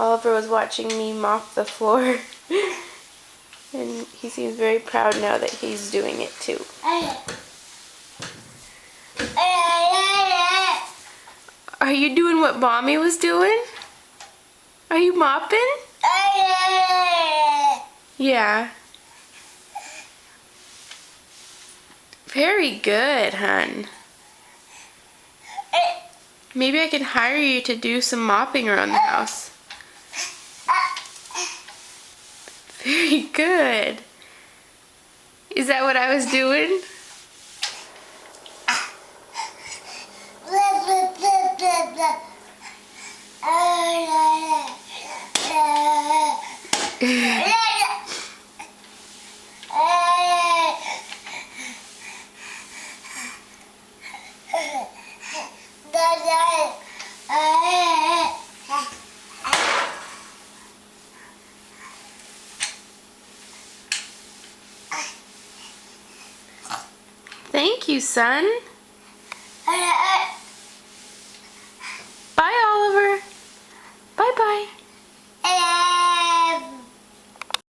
Oliver was watching me mop the floor. And he seems very proud now that he's doing it too. Are you doing what Mommy was doing? Are you mopping? Yeah. Very good, hun. Maybe I can hire you to do some mopping around the house. Very good. Is that what I was doing? Thank you, son.